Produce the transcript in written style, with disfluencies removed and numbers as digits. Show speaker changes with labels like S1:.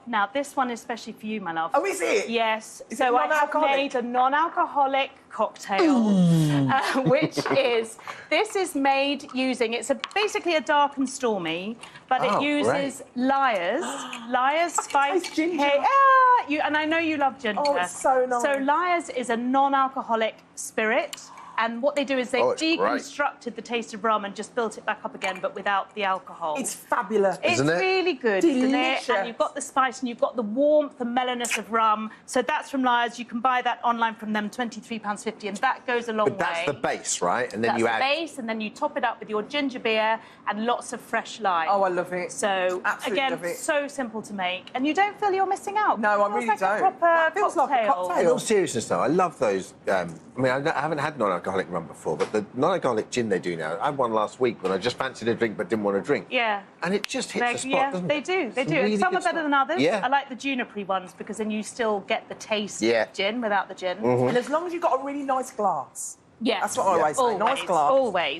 S1: Now, this one is especially for you, my love.
S2: Oh, is it?
S1: Yes.
S2: Is
S1: so
S2: it
S1: I have made a non-alcoholic cocktail, which is... This is made using... It's basically a Dark and Stormy, but it uses Lyre's spiced
S2: ginger.
S1: And I know you love ginger.
S2: Oh, it's so nice.
S1: So Lyre's is a non-alcoholic spirit. And what they do is they've deconstructed the taste of rum and just built it back up again, but without the alcohol.
S2: It's fabulous.
S1: It's really good, isn't it?
S2: Delicious.
S1: And you've got the spice and you've got the warmth, the mellowness of rum. So that's from Lyre's. You can buy that online from them, £23.50, and that goes a long way.
S3: But that's the base, right? And then you add...
S1: That's the base, and then you top it up with your ginger beer and lots of fresh lime.
S2: Oh, I love it.
S1: So,
S2: Absolutely
S1: again,
S2: love it.
S1: so simple to make. And you don't feel you're missing out.
S2: No, I really
S1: like
S2: don't.
S1: A proper
S2: It feels like a cocktail.
S3: In all seriousness, though, I love those... I mean, I haven't had non-alcoholic rum before, but the non-alcoholic gin they do now, I had one last week when I just fancied a drink but didn't want to drink.
S1: Yeah.
S3: And it just hits the spot, doesn't it?
S1: They do. They do.
S3: Really
S1: Some are
S3: good
S1: better
S3: stuff.
S1: than others.
S3: Yeah.
S1: I like the juniper ones because then you still get the taste of gin without the gin.
S2: And as long as you've got a really nice glass.
S1: Yeah.
S2: That's what I always say. Nice glass.
S1: Always.